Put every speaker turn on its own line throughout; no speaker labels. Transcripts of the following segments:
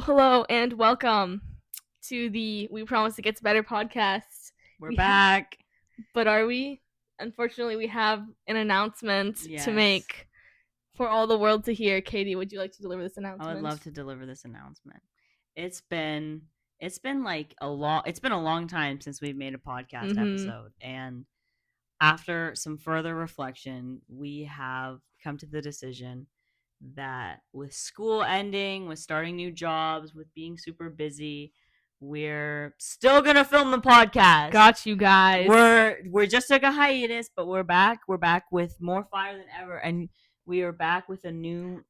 Hello, and welcome to the We Promise It Gets Better podcast.
We're back.
But are we? Unfortunately, we have an announcement to make for all the world to hear. Katie, would you like to deliver this announcement?
I would love to deliver this announcement. It's been like it's been a long time since we've made a podcast episode, and after some further reflection, we have come to the decision that with school ending, with starting new jobs, with being super busy, we're still gonna film the podcast.
Got you guys.
We're just took a hiatus, but we're back. We're back with more fire than ever, and we are back with a new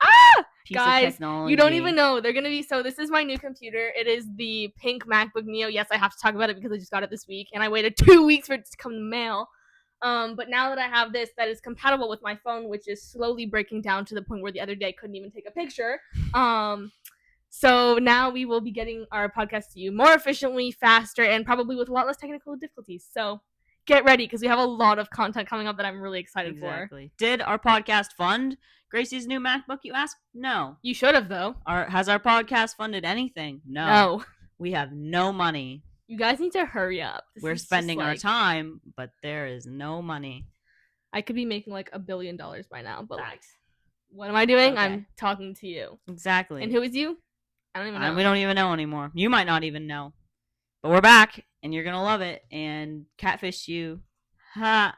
piece of technology.
You don't even know. They're gonna be this is my new computer. It is the pink MacBook Neo. Yes, I have to talk about it because I just got it this week, and I waited 2 weeks for it to come in the mail. But now that I have this that is compatible with my phone, which is slowly breaking down to the point where the other day I couldn't even take a picture. So now we will be getting our podcast to you more efficiently, faster, and probably with a lot less technical difficulties. So get ready because we have a lot of content coming up that I'm really excited for.
Did our podcast fund Gracie's new MacBook, you ask? No.
You should have, though.
Has our podcast funded anything? No. We have no money.
You guys need to hurry up.
We're spending our time, but there is no money.
I could be making like $1 billion by now, but what am I doing? Okay. I'm talking to you.
Exactly.
And who is you? I don't even know.
We don't even know anymore. You might not even know. But we're back, and you're gonna love it. And catfish you. Ha.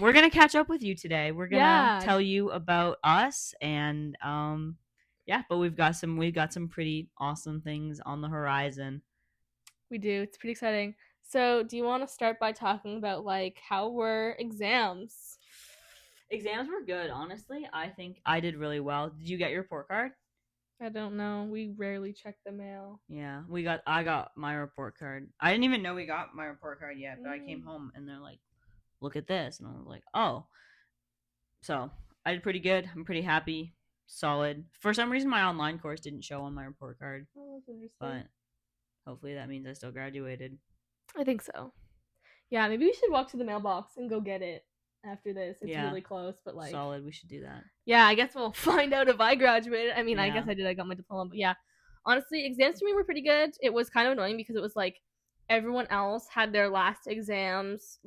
We're gonna catch up with you today. We're gonna tell you about us, and but we've got some pretty awesome things on the horizon.
We do. It's pretty exciting. So, do you want to start by talking about how were exams?
Exams were good, honestly. I think I did really well. Did you get your report card?
I don't know. We rarely check the mail.
Yeah, I got my report card. I didn't even know we got my report card yet, but I came home and they're like, "Look at this," and I was like, "Oh." So I did pretty good. I'm pretty happy. Solid. For some reason, my online course didn't show on my report card.
Oh, that's interesting.
But hopefully that means I still graduated.
I think so. Yeah, maybe we should walk to the mailbox and go get it after this. It's really close, but
solid. We should do that.
Yeah, I guess we'll find out if I graduated. I mean, I guess I did. I got my diploma, but yeah. Honestly, exams for me were pretty good. It was kind of annoying because it was everyone else had their last exams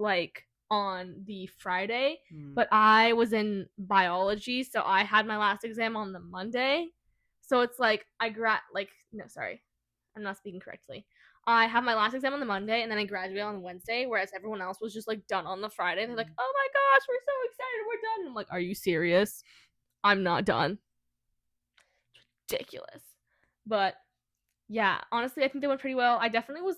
on the Friday, but I was in biology, so I had my last exam on the Monday. So it's I'm not speaking correctly. I have my last exam on the Monday, and then I graduate on the Wednesday, whereas everyone else was just done on the Friday. They're like, "Oh my gosh, we're so excited, we're done." And I'm like, "Are you serious? I'm not done." It's ridiculous. But yeah, honestly, I think they went pretty well. I definitely was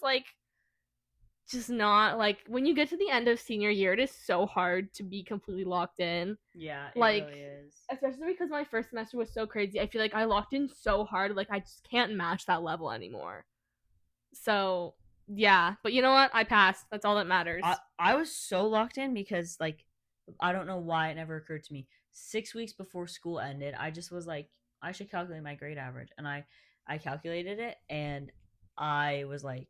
just not when you get to the end of senior year, it is so hard to be completely locked in.
Yeah, it really is.
Especially because my first semester was so crazy. I feel like I locked in so hard, I just can't match that level anymore. So yeah, but you know what? I passed. That's all that matters.
I was so locked in because I don't know why it never occurred to me. 6 weeks before school ended, I just was like, I should calculate my grade average, and I calculated it, and I was like,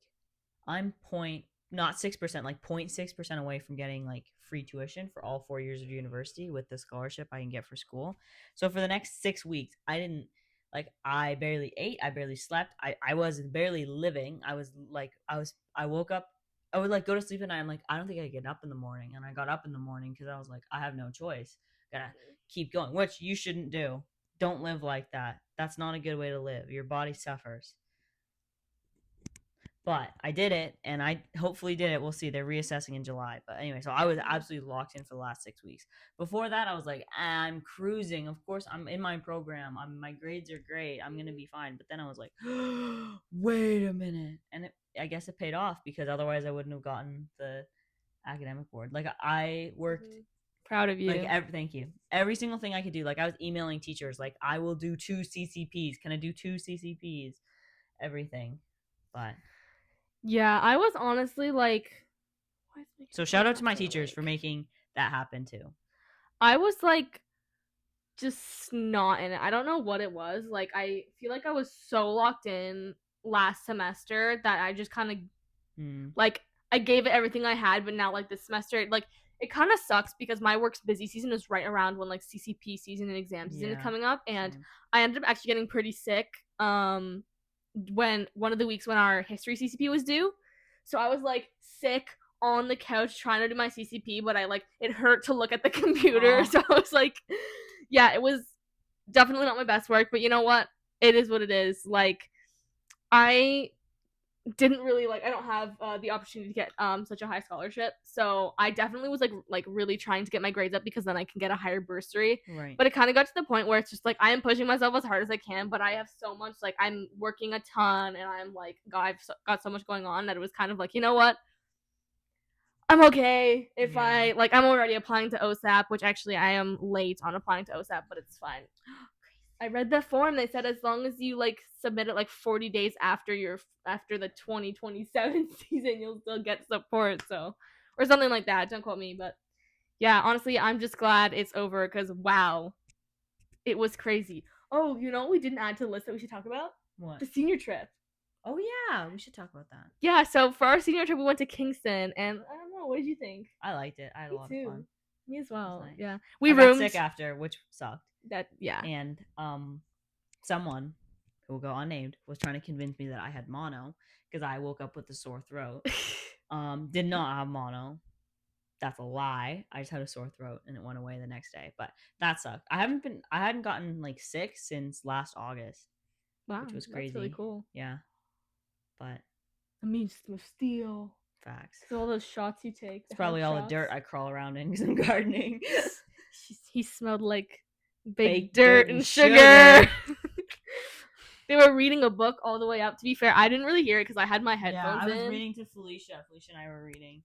I'm not 6%, 0.6% away from getting free tuition for all 4 years of university with the scholarship I can get for school. So for the next 6 weeks, I didn't I barely ate, I barely slept, I was barely living. I woke up, I would go to sleep at night. I'm like, I don't think I get up in the morning, and I got up in the morning because I was like, I have no choice, gotta keep going, which you shouldn't do. Don't live like that. That's not a good way to live. Your body suffers. But I did it, and I hopefully did it. We'll see. They're reassessing in July. But anyway, so I was absolutely locked in for the last 6 weeks. Before that, I was like, I'm cruising. Of course, I'm in my program. My grades are great. I'm going to be fine. But then I was like, wait a minute. And I guess it paid off, because otherwise I wouldn't have gotten the academic board. I worked...
Proud of you.
Thank you. Every single thing I could do. I was emailing teachers. I will do 2 CCPs. Can I do 2 CCPs? Everything. But...
yeah, I was honestly
so shout out to my teachers for making that happen too.
I was just not in it. I don't know what it was. I feel like I was so locked in last semester that I just kind of I gave it everything I had, but now this semester it it kind of sucks because my work's busy season is right around when like CCP season and exam season is
Yeah.
coming up, and
Same.
I ended up actually getting pretty sick when one of the weeks when our history CCP was due. So I was like sick on the couch trying to do my CCP, but I like it hurt to look at the computer.
Aw.
So I was like, yeah, it was definitely not my best work, but you know what? It is what it is. Like I didn't really like I don't have the opportunity to get such a high scholarship, so I definitely was like really trying to get my grades up because then I can get a higher bursary.
Right.
But it kind of got to the point where it's just like I am pushing myself as hard as I can, but I have so much like I'm working a ton and I'm like God, got so much going on that it was kind of like, you know what, I'm okay if I like I'm already applying to OSAP, which actually I am late on applying to OSAP, but it's fine. I read the form. They said as long as you like submit it like 40 days after the 2027 season, you'll still get support. So, or something like that. Don't quote me, but yeah, honestly, I'm just glad it's over because wow, it was crazy. Oh, you know what we didn't add to the list that we should talk about?
What?
The senior trip.
Oh yeah, we should talk about that.
Yeah, so for our senior trip, we went to Kingston, and I don't know, what did you think?
I liked it. I had a lot of fun.
Me as well.
Nice.
Yeah,
I got sick after, which sucked.
That yeah.
And someone who will go unnamed was trying to convince me that I had mono because I woke up with a sore throat. Did not have mono. That's a lie. I just had a sore throat and it went away the next day. But that sucked. I hadn't gotten like sick since last August.
Wow,
which was crazy.
That's really cool.
Yeah. But
I mean, of steel.
Facts.
So all those shots you take.
It's probably all the dirt I crawl around in because I'm gardening.
He smelled like baked dirt and sugar. They were reading a book all the way up. To be fair, I didn't really hear it because I had my headphones in.
I was reading to Felicia. Felicia and I were reading.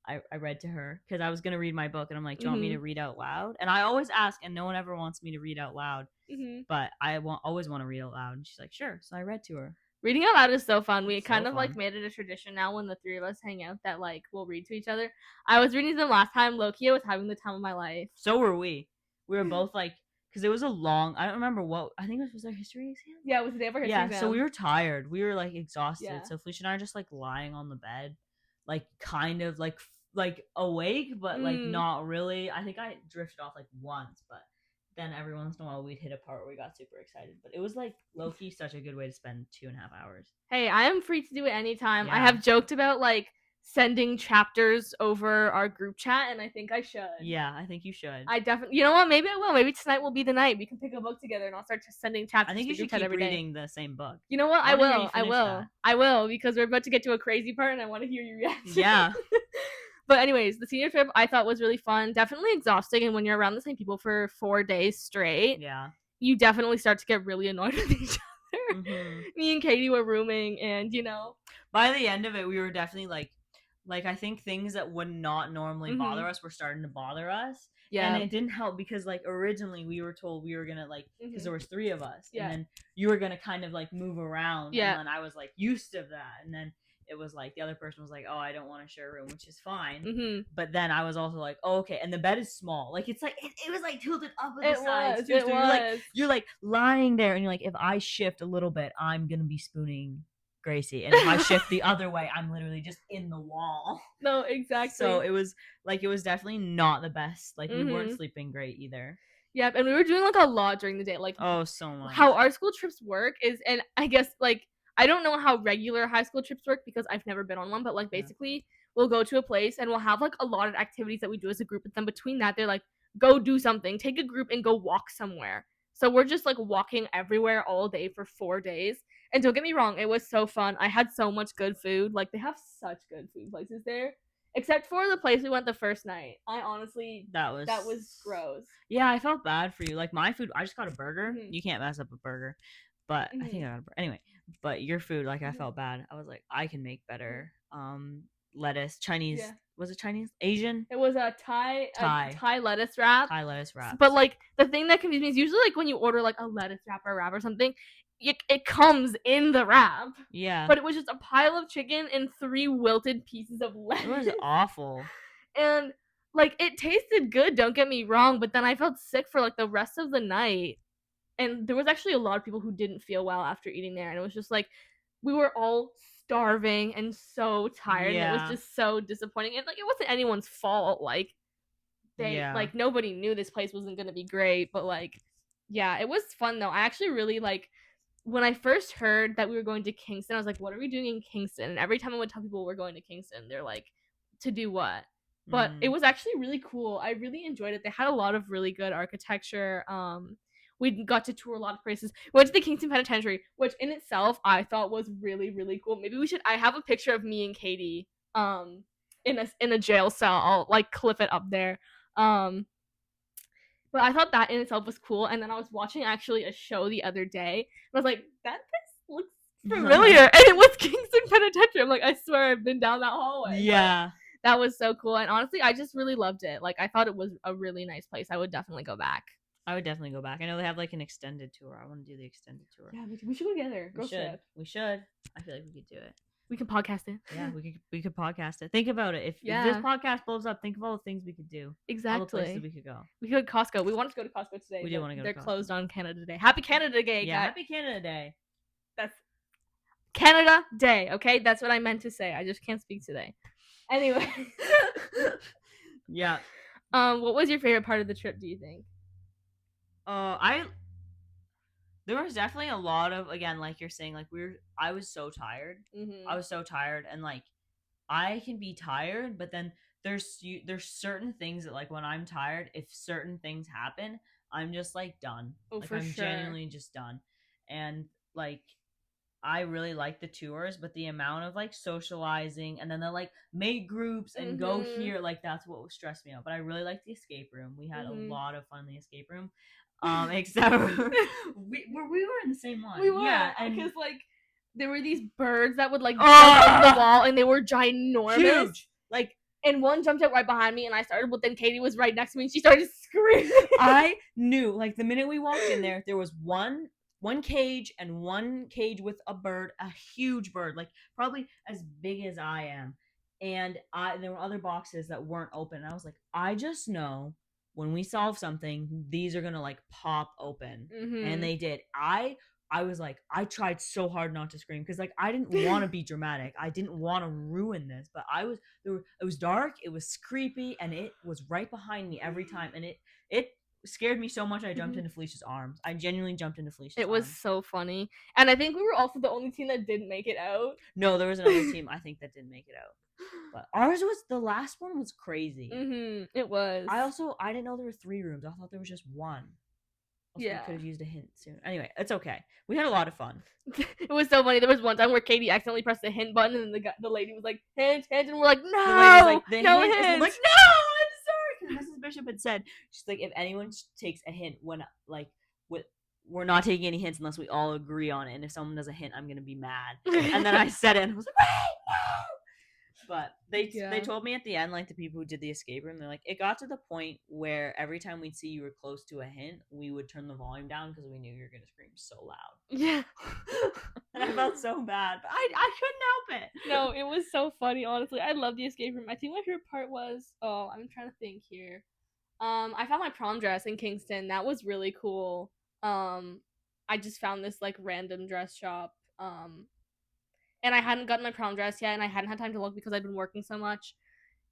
I read to her because I was going to read my book and I'm like, do you want me to read out loud? And I always ask and no one ever wants me to read out loud. But I always want to read out loud. And she's like, sure. So I read to her.
Reading out loud is so fun. We kind of like made it a tradition now when the three of us hang out that like we'll read to each other. I was reading to them last time. Loki was having the time of my life.
So were we. We were both like, because it was a long, I don't remember what, I think it was our history exam?
Yeah, it was the day of our history exam.
Yeah, so we were tired. We were like exhausted.
Yeah.
So Felicia and I are just like lying on the bed, like kind of like awake, but like not really. I think I drifted off like once, but then every once in a while we'd hit a part where we got super excited. But it was like low-key such a good way to spend 2.5 hours.
Hey, I am free to do it anytime. Yeah. I have joked about like sending chapters over our group chat, and I think I should.
Yeah, I think you should.
I definitely. You know what? Maybe I will. Maybe tonight will be the night we can pick a book together, and I'll start just sending chapters.
I think you should keep reading the same book.
You know what? I will because we're about to get to a crazy part, and I want to hear your reaction.
Yeah.
But anyways, the senior trip I thought was really fun. Definitely exhausting, and when you're around the same people for 4 days straight, you definitely start to get really annoyed with each other. Me and Katie were rooming, and you know,
by the end of it, we were definitely like I think things that would not normally bother us were starting to bother us. Yeah. And it didn't help because like originally we were told we were gonna like because there was 3 of us. Yeah. And then you were gonna kind of like move around. Yeah. And then I was like used to that. And then it was like the other person was like, oh, I don't want to share a room, which is fine. But then I was also like, oh, okay. And the bed is small. Like it's like it was like tilted up at the sides too. So you're like lying there and you're like, if I shift a little bit, I'm gonna be spooning Gracie, and if I shift the other way, I'm literally just in the wall.
No, exactly.
So it was definitely not the best. Like we weren't sleeping great either.
Yep, and we were doing like a lot during the day. Like
so much.
How our school trips work is, and I guess like I don't know how regular high school trips work because I've never been on one, but like basically we'll go to a place and we'll have like a lot of activities that we do as a group. But then between that, they're like, go do something, take a group and go walk somewhere. So we're just like walking everywhere all day for 4 days. And don't get me wrong, it was so fun. I had so much good food. Like, they have such good food places there. Except for the place we went the first night. I honestly... That was gross.
Yeah, I felt bad for you. Like, my food... I just got a burger. You can't mess up a burger. But I think I got a burger. Anyway. But your food, like, I felt bad. I was like, I can make better. Lettuce. Chinese... Yeah. Was it Chinese? Asian?
It was a Thai lettuce wrap.
Thai lettuce wrap.
But, like, the thing that confused me is usually, like, when you order, like, a lettuce wrap or a wrap or something... It comes in the wrap. Yeah. But it was just a pile of chicken and 3 wilted pieces of lettuce.
It was awful.
And, like, it tasted good, don't get me wrong, but then I felt sick for, like, the rest of the night. And there was actually a lot of people who didn't feel well after eating there. And it was just, like, we were all starving and so tired. Yeah. And it was just so disappointing. And, like, it wasn't anyone's fault. Like, like nobody knew this place wasn't gonna be great, but like yeah, it was fun though. I actually really like when I first heard that we were going to Kingston, I was like, what are we doing in Kingston? And every time I would tell people we're going to Kingston, they're like, to do what? But it was actually really cool. I really enjoyed it. They had a lot of really good architecture. We got to tour a lot of places. We went to the Kingston Penitentiary, which in itself I thought was really, really cool. Maybe we should I have a picture of me and Katie in a jail cell. I'll like clip it up there. But I thought that in itself was cool. And then I was watching actually a show the other day. And I was like, that place looks familiar. And it was Kingston Penitentiary. I'm like, I swear I've been down that hallway.
Yeah.
But that was so cool. And honestly, I just really loved it. Like, I thought it was a really nice place. I would definitely go back.
I would definitely go back. I know they have like an extended tour. I want to do the extended tour.
Yeah, we should go together.
We should. I feel like we could do it.
We can podcast it.
Yeah, we could podcast it. Think about it. If this podcast blows up, think of all the things we could do.
Exactly.
All the places we could go.
We could go to Costco. We wanted to go to Costco today.
We do want to go.
They're closed on Canada Day. Happy Canada Day,
yeah, guys. Happy Canada Day.
That's Canada Day. Okay, that's what I meant to say. I just can't speak today. Anyway.
Yeah.
What was your favorite part of the trip? Do you think?
There was definitely a lot of, again, like you're saying, like I was so tired. Mm-hmm. I was so tired, and like I can be tired, but then there's certain things that, like, when I'm tired, if certain things happen, I'm just like done.
Oh,
like
for
I'm
sure.
genuinely just done. And like I really like the tours, but the amount of like socializing and then the like make groups and go here, like that's what stressed me out. But I really liked the escape room. We had a lot of fun in the escape room. Except we were in the same one.
We were,
yeah,
because like there were these birds that would like jump off the wall, and they were ginormous.
Huge. Like,
and one jumped out right behind me, and I started, but then Katie was right next to me, and she started screaming.
I knew, like, the minute we walked in there was one cage and one cage with a bird, a huge bird, like probably as big as I am, and there were other boxes that weren't open. And I was like, I just know when we solve something, these are gonna like pop open. And they did. I was like, I tried so hard not to scream because like I didn't want to be dramatic. I didn't want to ruin this, but it was dark, it was creepy, and it was right behind me every time, and it scared me so much I jumped into Felicia's arms. I genuinely jumped into Felicia's arms.
It was so funny. And I think we were also the only team that didn't make it out.
No, there was another team I think that didn't make it out. But ours was, the last one was crazy.
It was.
I didn't know there were 3 rooms. I thought there was just 1. Also, we could have used a hint soon. Anyway, it's okay. We had a lot of fun.
It was so funny. There was one time where Katie accidentally pressed the hint button, and the lady was like, hint, and we're like, no, no hint.
Like, no, I'm sorry. Mrs. Bishop had said, she's like, if anyone takes a hint when, like, we're not taking any hints unless we all agree on it, and if someone does a hint, I'm going to be mad. And then I said it, and I was like, wait, no! But they told me at the end, like the people who did the escape room, they're like, it got to the point where every time we'd see you were close to a hint, we would turn the volume down because we knew you were going to scream so loud.
Yeah.
And I felt so bad, but I couldn't help it.
No, it was so funny, honestly. I love the escape room. I think my favorite part was, I'm trying to think here. I found my prom dress in Kingston. That was really cool. I just found this like random dress shop. And I hadn't gotten my prom dress yet, and I hadn't had time to look because I'd been working so much.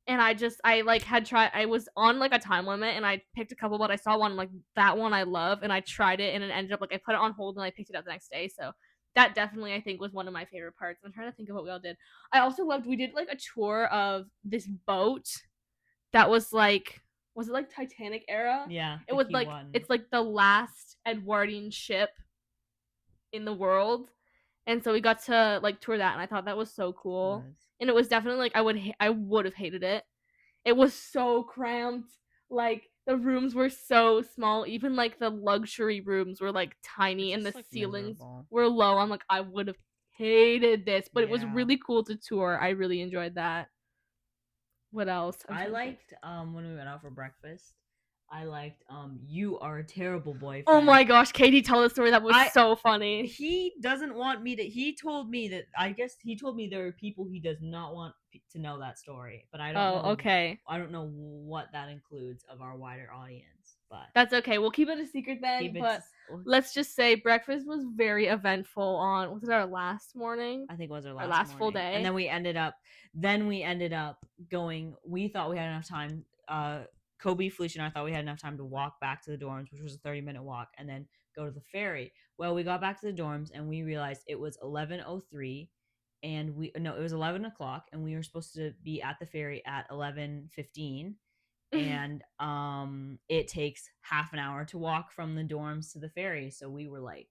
And I was on like a time limit, and I picked a couple, but I saw one, like, that one I love, and I tried it, and it ended up, like, I put it on hold, and I picked it up the next day. So that definitely, I think, was one of my favorite parts. I'm trying to think of what we all did. I also loved, we did like a tour of this boat that was like, was it like Titanic era?
Yeah.
It was like, it's like the last Edwardian ship in the world. And so we got to like tour that, and I thought that was so cool. Nice. And it was definitely like I would have hated it. It was so cramped. Like the rooms were so small. Even like the luxury rooms were like tiny, and the like ceilings were low. I'm like, I would have hated this, but it was really cool to tour. I really enjoyed that. What else?
I liked when we went out for breakfast. I liked You Are a Terrible Boyfriend.
Oh my gosh, Katie told a story that was so funny.
He doesn't want me to, he told me that, I guess he told me there are people he does not want to know that story, but I don't know.
Okay.
I don't know what that includes of our wider audience, but
that's okay. We'll keep it a secret then, but let's just say breakfast was very eventful on, was it our last morning?
I think it was our
last
morning.
Full day.
And then we ended up going, we thought we had enough time Kobe, Felicia, and I thought we had enough time to walk back to the dorms, which was a 30-minute walk, and then go to the ferry. Well, we got back to the dorms and we realized it was 11:03, and it was 11 o'clock, and we were supposed to be at the ferry at 11:15, and it takes half an hour to walk from the dorms to the ferry. So we were like,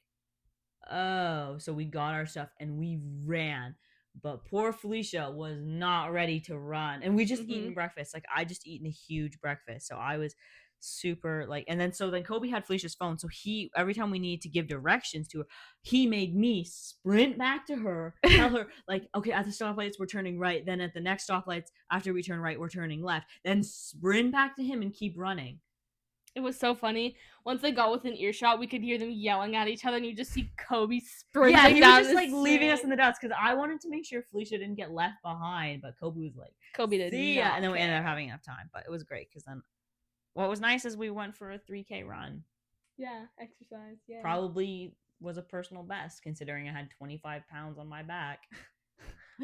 oh, so we got our stuff and we ran. But poor Felicia was not ready to run. And we just eaten breakfast. Like, I just eaten a huge breakfast. So I was super like, and then Kobe had Felicia's phone. So every time we needed to give directions to her, he made me sprint back to her, tell her, like, okay, at the stoplights, we're turning right. Then at the next stoplights, after we turn right, we're turning left. Then sprint back to him and keep running.
It was so funny. Once they got within earshot, we could hear them yelling at each other, and you just see Kobe sprinting down.
Yeah, he was just like
street.
leaving us in the dust because I wanted to make sure Felicia didn't get left behind, but Kobe was like,
Kobe did
see
not
ya. And then we
care.
ended up having enough time, but it was great because then what was nice is we went for a 3K run.
Yeah, exercise. Yeah,
probably was a personal best considering I had 25 pounds on my back.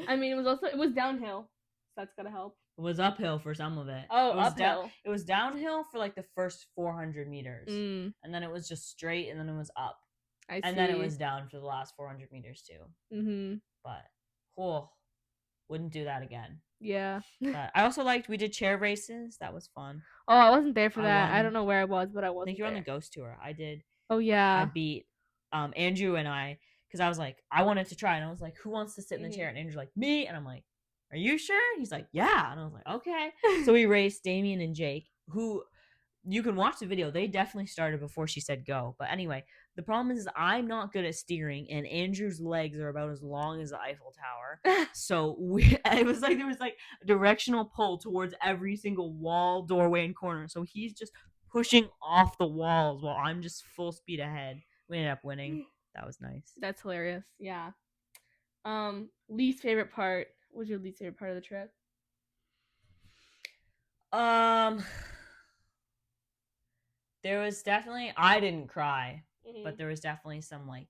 I mean, it was downhill, so that's gotta help.
It was uphill for some of it.
Oh,
it was
uphill.
It was downhill for like the first 400 meters,
and
then it was just straight, and then it was up,
and
then it was down for the last 400 meters too. But wouldn't do that again.
Yeah.
But I also we did chair races. That was fun.
Oh, I wasn't there for that. I don't know where I was, but I wasn't.
I think you were on
there.
the ghost tour. I did.
Oh yeah.
I beat Andrew and I, because I was like, I wanted to try, and I was like, who wants to sit in the chair? And Andrew's like, me, and I'm like, are you sure? And he's like, yeah, and I was like, okay. So we raced Damien and Jake, who you can watch the video. They definitely started before she said go. But anyway, the problem is I'm not good at steering, and Andrew's legs are about as long as the Eiffel Tower. So it was like there was like a directional pull towards every single wall, doorway, and corner. So he's just pushing off the walls while I'm just full speed ahead. We ended up winning. That was nice.
That's hilarious. Yeah. Least favorite part. What was your least favorite part of the trip?
There was definitely, I didn't cry, but there was definitely some like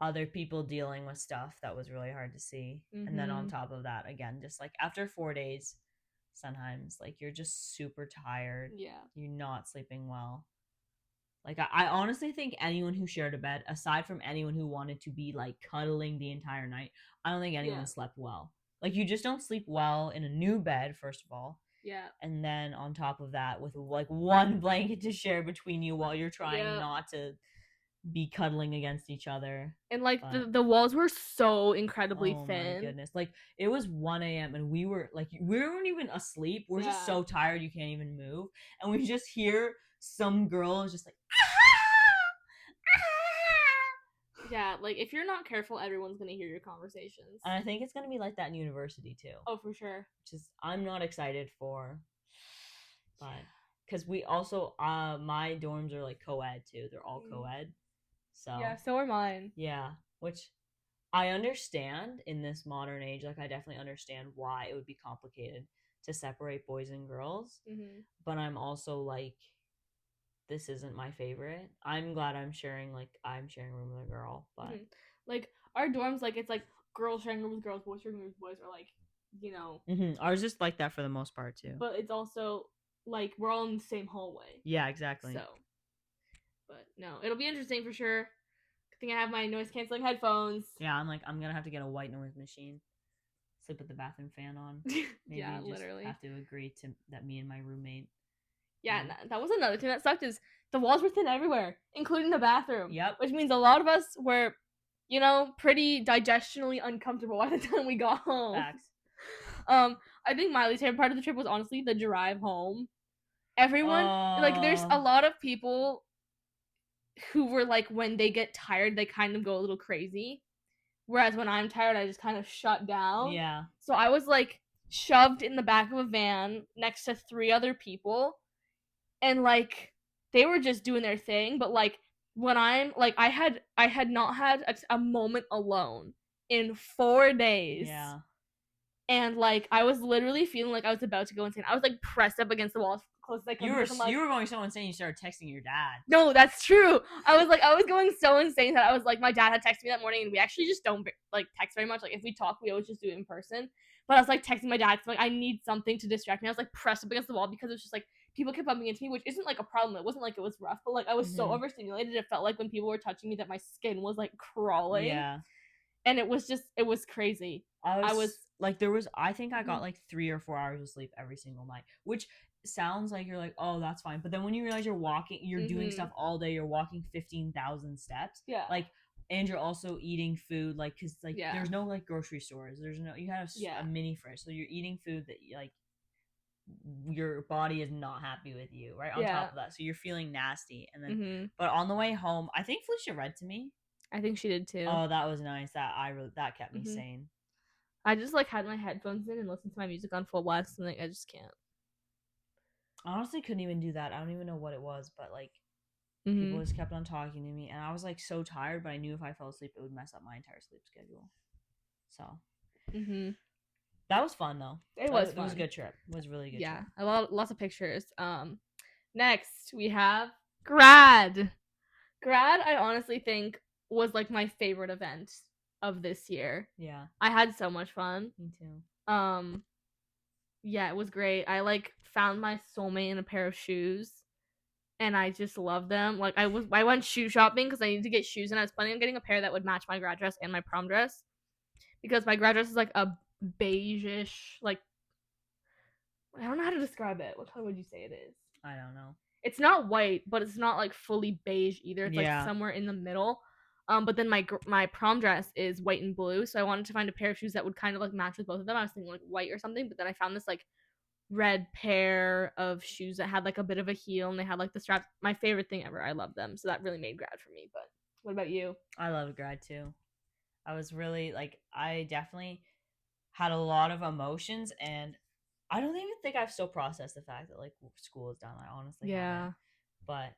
other people dealing with stuff that was really hard to see. And then on top of that, again, just like after 4 days, sometimes like you're just super tired.
Yeah.
You're not sleeping well. Like I honestly think anyone who shared a bed, aside from anyone who wanted to be like cuddling the entire night, I don't think anyone slept well. Like you just don't sleep well in a new bed, first of all.
Yeah.
And then on top of that, with like one blanket to share between you while you're trying not to be cuddling against each other.
And like the walls were so incredibly thin.
Oh my goodness. Like it was 1 a.m. and we weren't even asleep. We're just so tired you can't even move. And we just hear some girl just like
yeah, like if you're not careful, everyone's gonna hear your conversations.
And I think it's gonna be like that in university too.
Oh, for sure.
Which is I'm not excited for, but because we also my dorms are like co-ed too. They're all co-ed. So
yeah, so are mine.
Yeah, which I understand in this modern age. Like I definitely understand why it would be complicated to separate boys and girls. But I'm also like, this isn't my favorite. I'm glad I'm sharing a room with a girl, but
like our dorms, like it's like girls sharing room with girls, boys sharing room with boys, or like, you know.
Ours is like that for the most part too.
But it's also like we're all in the same hallway.
Yeah, exactly.
So, but no, it'll be interesting for sure. I think I have my noise canceling headphones.
Yeah, I'm gonna have to get a white noise machine. Sleep with the bathroom fan on. Maybe
yeah,
just
literally.
Have to agree to that. Me and my roommate.
Yeah, that was another thing that sucked is the walls were thin everywhere, including the bathroom.
Yep.
Which means a lot of us were, pretty digestionally uncomfortable by the time we got home.
Facts.
I think my least favorite part of the trip was honestly the drive home. Everyone, there's a lot of people who were like, when they get tired, they kind of go a little crazy. Whereas when I'm tired, I just kind of shut down.
Yeah. So
I was like shoved in the back of a van next to 3 other people. And like they were just doing their thing, but like when I'm like I had not had a moment alone in 4 days.
Yeah.
And like I was literally feeling like I was about to go insane. I was like pressed up against the wall as close as I could.
You were going so insane you started texting your dad.
No, that's true. I was going so insane that I was like, my dad had texted me that morning, and we actually just don't like text very much. Like if we talk, we always just do it in person. But I was like texting my dad, like I need something to distract me. I was like pressed up against the wall because it was just like people kept bumping into me, which isn't like a problem. It wasn't like it was rough, but like I was so
Mhm.
overstimulated. It felt like when people were touching me that my skin was like crawling,
Yeah.
and it was crazy. I was
I think I got
mhm,
like 3 or 4 hours of sleep every single night, which sounds like you're like, oh, that's fine. But then when you realize you're doing
mhm,
stuff all day, you're walking 15,000 steps,
yeah,
like, and you're also eating food, like, cause like
yeah,
there's no like grocery stores, you have
yeah,
a mini fridge, so you're eating food that like your body is not happy with you, right? On
yeah.
top of that, so you're feeling nasty, and then,
Mhm.
but on the way home, I think Felicia read to me.
I think she did too.
Oh, that was nice. That kept me
Mhm.
sane.
I just like had my headphones in and listened to my music on full blast, and like I just can't.
I honestly couldn't even do that. I don't even know what it was, but like people
Mhm.
just kept on talking to me, and I was like so tired, but I knew if I fell asleep, it would mess up my entire sleep schedule. So
Mhm.
that was fun though.
It was
It was a
fun.
good trip. It was a really good
Yeah,
trip.
lots of pictures. Next we have grad. Grad, I honestly think was like my favorite event of this year.
Yeah,
I had so much fun.
me too.
Um, yeah, it was great. I like found my soulmate in a pair of shoes, and I just love them. Like I went shoe shopping because I needed to get shoes, and I was planning on getting a pair that would match my grad dress and my prom dress because my grad dress is like a beigeish, like I don't know how to describe it. What color would you say it is?
I don't know.
It's not white, but it's not like fully beige either. It's like
Yeah,
somewhere in the middle. But then my prom dress is white and blue, so I wanted to find a pair of shoes that would kind of like match with both of them. I was thinking like white or something, but then I found this like red pair of shoes that had like a bit of a heel and they had like the strap. My favorite thing ever. I love them, so that really made grad for me. But what about you?
I love grad too. I was really like, I definitely had a lot of emotions, and I don't even think I've still processed the fact that like school is done. I honestly haven't.
Yeah.
But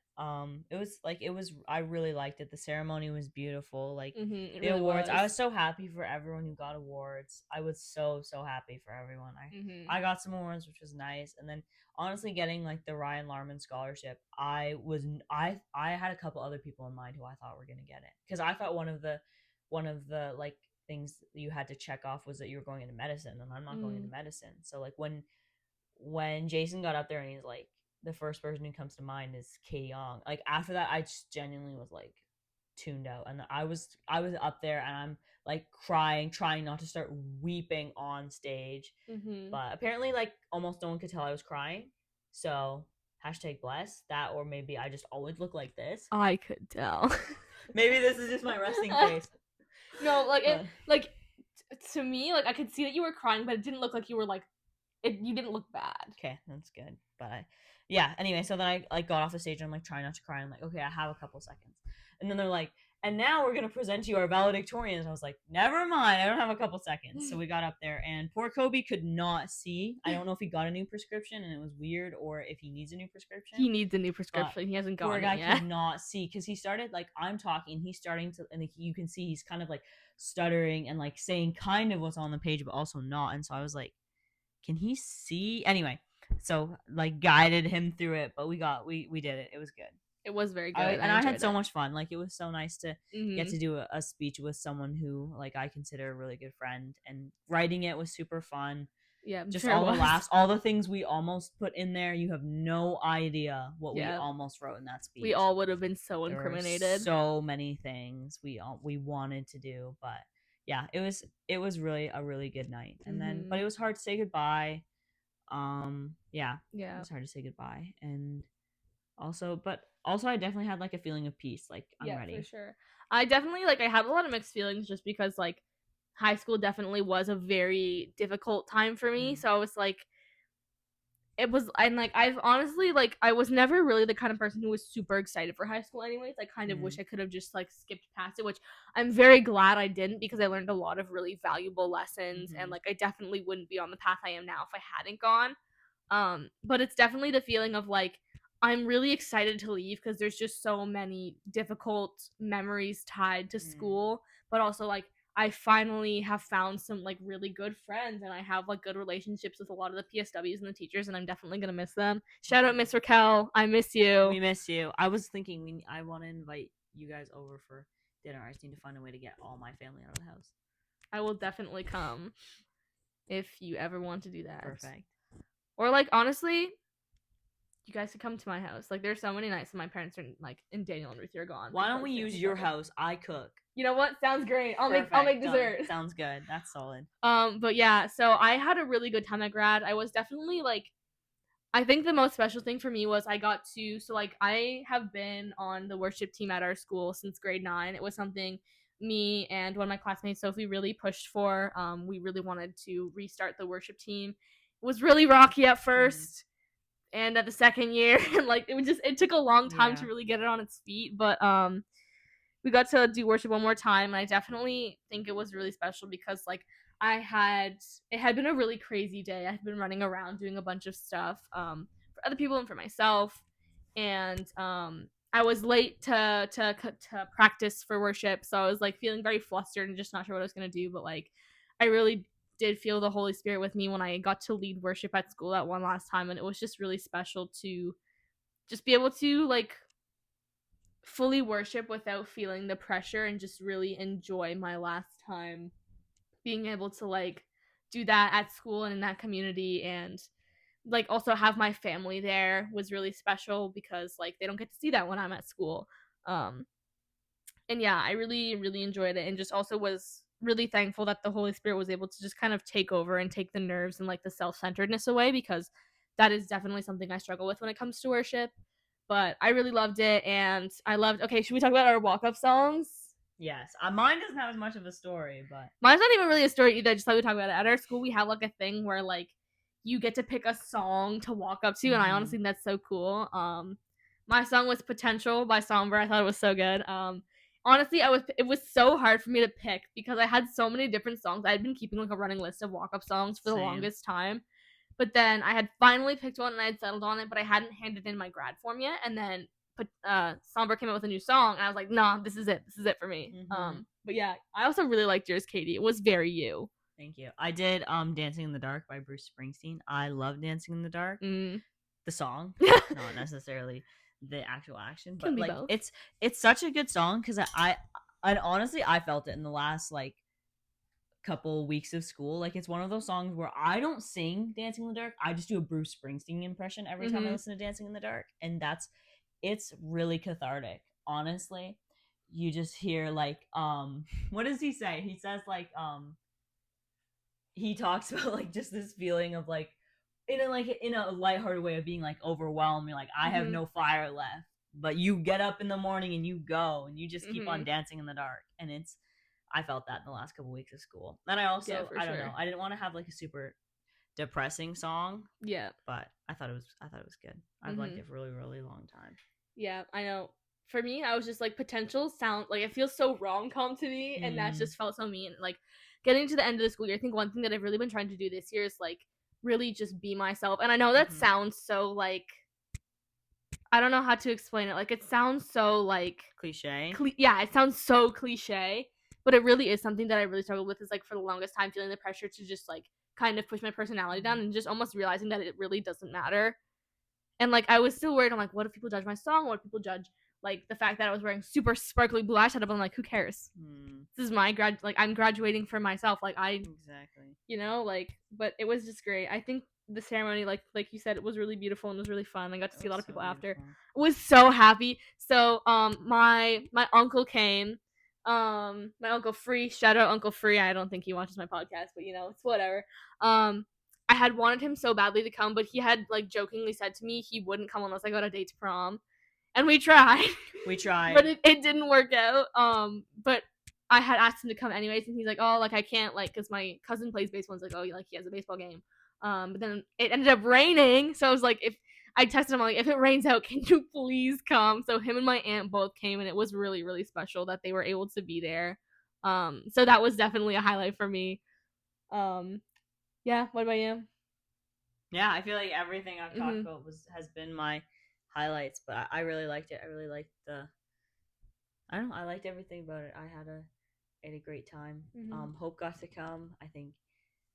it was I really liked it. The ceremony was beautiful. Like
It
the
really
awards, I
was.
was so happy for everyone who got awards. I was so happy for everyone.
Mhm.
I got some awards, which was nice. And then honestly getting like the Ryan Larman scholarship, I had a couple other people in mind who I thought were going to get it, cuz I thought one of the like things that you had to check off was that you were going into medicine, and I'm not going into
Mm.
medicine. So like when Jason got up there and he's like, the first person who comes to mind is Katie Young. Like after that, I just genuinely was like tuned out, and I was up there and I'm like crying, trying not to start weeping on stage,
Mhm.
but apparently like almost no one could tell I was crying. So hashtag bless that, or maybe I just always look like this.
I could tell.
Maybe this is just my resting face,
No, like it
but
like to me, like I could see that you were crying, but it didn't look like you were like you didn't look bad.
okay, that's good. But yeah. Anyway, so then I like got off the stage and I'm like trying not to cry. I'm like, okay, I have a couple seconds, and then they're like, and now we're gonna present to you our valedictorians. I was like, never mind, I don't have a couple seconds. So we got up there, and poor Kobe could not see. I don't know if he got a new prescription and it was weird, or if he needs a new prescription.
He needs a new
But
prescription. He hasn't
poor
gotten it
guy
yet.
could not see because he started like I'm talking, he's starting to, and you can see he's kind of like stuttering and like saying kind of what's on the page, but also not. And so I was like, can he see? Anyway, so like guided him through it, but we did it. It was good.
It was very good. I
I had
enjoyed
so
it.
much fun. Like it was so nice to get
Mhm.
to do a speech with someone who like I consider a really good friend, and writing it was super fun.
Yeah, I'm
Just
sure it
all the
was.
laughs, all the things we almost put in there. You have no idea what we
Yeah.
almost wrote in that
We
speech.
all would have been so
There were
incriminated.
so many things we wanted to do, but yeah, it was really a really good night. And then, but
Mhm.
it was hard to say goodbye. Yeah, it
Yeah.
was hard to say goodbye, and also I definitely had like a feeling of peace. Like I'm
Yeah, for
ready.
sure. I definitely like I had a lot of mixed feelings just because like high school definitely was a very difficult time for me.
Mm,
So I was like it was and like I've honestly like I was never really the kind of person who was super excited for high school anyways. I kind of wish
mm,
I could have just like skipped past it, which I'm very glad I didn't because I learned a lot of really valuable lessons and
mm-hmm,
like I definitely wouldn't be on the path I am now if I hadn't gone. But it's definitely the feeling of like I'm really excited to leave because there's just so many difficult memories tied to
mm,
school, but also like I finally have found some like really good friends and I have like good relationships with a lot of the PSWs and the teachers and I'm definitely gonna miss them. Shout out
mm-hmm.
Miss Raquel, I miss you.
We miss you. I was thinking I want to invite you guys over for dinner. I just need to find a way to get all my family out of the house.
I will definitely come if you ever want to do that.
Perfect.
Or like honestly, you guys could come to my house. Like, there's so many nights that my parents are like, and Daniel and Ruthie are gone.
Why don't
because
we
they're
use
in
your
trouble.
house? I cook.
You know what? Sounds great. I'll
Perfect.
make
Done.
dessert.
Sounds good. That's solid.
But yeah, so I had a really good time at grad. I was definitely like, I think the most special thing for me was I got to, so like I have been on the worship team at our school since grade 9. It was something me and one of my classmates, Sophie, really pushed for. We really wanted to restart the worship team. It was really rocky at first, and at the second year, like it took a long time to really get it on its feet. But we got to do worship one more time, and I definitely think it was really special because like it had been a really crazy day. I had been running around doing a bunch of stuff for other people and for myself, and I was late to practice for worship, so I was like feeling very flustered and just not sure what I was gonna do. But like, I really did feel the Holy Spirit with me when I got to lead worship at school that one last time, and it was just really special to just be able to like fully worship without feeling the pressure and just really enjoy my last time being able to like do that at school and in that community, and like also have my family there was really special because like they don't get to see that when I'm at school. um and yeah, I really really enjoyed it, and just also was really thankful that the Holy Spirit was able to just kind of take over and take the nerves and like the self-centeredness away, because that is definitely something I struggle with when it comes to worship. But I really loved it, and I loved. Okay, should we talk about our walk-up songs?
Yes. Mine doesn't have as much of a story, but
Mine's not even really a story either. Just like we talk about it at our school, we have like a thing where like you get to pick a song to walk up to, and I honestly think that's so cool. My song was "Potential" by Somber. I thought it was so good. Honestly, it was so hard for me to pick because I had so many different songs. I had been keeping like a running list of walk up songs for the longest time. But then I had finally picked one and I had settled on it, but I hadn't handed in my grad form yet. And then Somber came out with a new song, and I was like, nah, this is it. This is it for me. But yeah, I also really liked yours, Katie. It was very you.
Thank you. I did Dancing in the Dark by Bruce Springsteen. I love Dancing in the Dark. The song, not necessarily the actual action, but like both. It's such a good song because and honestly I felt it in the last like couple weeks of school. Like, it's one of those songs where I don't sing Dancing in the Dark. I just do a Bruce Springsteen impression every time I listen to Dancing in the Dark, and it's really cathartic. Honestly, you just hear like what does he say? He says like he talks about like just this feeling of like in a lighthearted way of being like overwhelmed. You're like, I have no fire left, but you get up in the morning and you go and you just keep on dancing in the dark, and I felt that in the last couple weeks of school. And I also, I don't know, I didn't want to have like a super depressing song. Yeah. But I thought it was good. I've liked it for a really, really long time.
Yeah, I know. For me, I was just like, Potential sound like it feels so rom-com to me, and that just felt so mean. Like, getting to the end of the school year, I think one thing that I've really been trying to do this year is like really just be myself. And I know that sounds so like, I don't know how to explain it. Like, it sounds so like
cliche.
Yeah, it sounds so cliche, but it really is something that I really struggled with. Is like for the longest time feeling the pressure to just like kind of push my personality down, and just almost realizing that it really doesn't matter. And like, I was still worried. I'm like, what if people judge my song? What if people judge like the fact that I was wearing super sparkly blue eyeshadow? But I'm like, who cares? This is my I'm graduating for myself. Like,
exactly,
you know, like, but it was just great. I think the ceremony, like you said, it was really beautiful and was really fun. I got to see a lot of people after. I was so happy. So my uncle came. My Uncle Free, shout out Uncle Free. I don't think he watches my podcast, but you know, it's whatever. I had wanted him so badly to come, but he had like jokingly said to me he wouldn't come unless I got a date to prom. And we tried. But it didn't work out. But I had asked him to come anyways, and he's like, oh, like I can't, like, because my cousin plays baseball. And he's like, oh, like he has a baseball game. But then it ended up raining, so I was like, if I texted him, like, if it rains out, can you please come? So him and my aunt both came, and it was really, really special that they were able to be there. So that was definitely a highlight for me. Yeah. What about you?
Yeah, I feel like everything I've talked about has been my highlights, but I really liked it. I really liked I don't know, I liked everything about it. I had a great time. Hope got to come. I think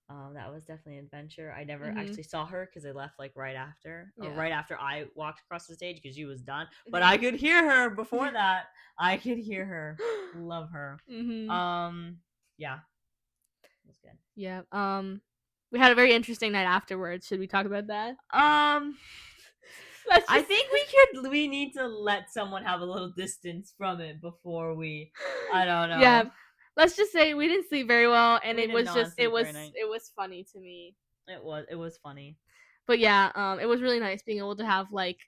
that was definitely an adventure. I never actually saw her because I left like right after I walked across the stage because she was done. But I could hear her before that. I could hear her. Love her. Yeah, it was good.
Yeah. We had a very interesting night afterwards. Should we talk about that? Let's
I
just
think we need to let someone have a little distance from it before we. I don't
yeah.
know.
Let's just say we didn't sleep very well, and
We
it
did
was
not
just
sleep very night.
it was funny to me.
It was funny.
But yeah, it was really nice being able to have like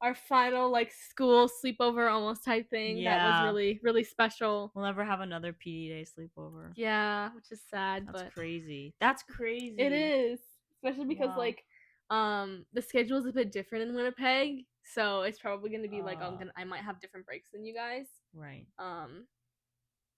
our final like school sleepover almost type thing. That was
Yeah.
really really special.
We'll never have another PD day sleepover.
Yeah, which is sad,
That's
but
crazy. That's
it
crazy.
is, especially because
Wow.
like the schedule is a bit different in Winnipeg, so it's probably going to be like
Uh,
I might have different breaks than you guys.
right.
Um,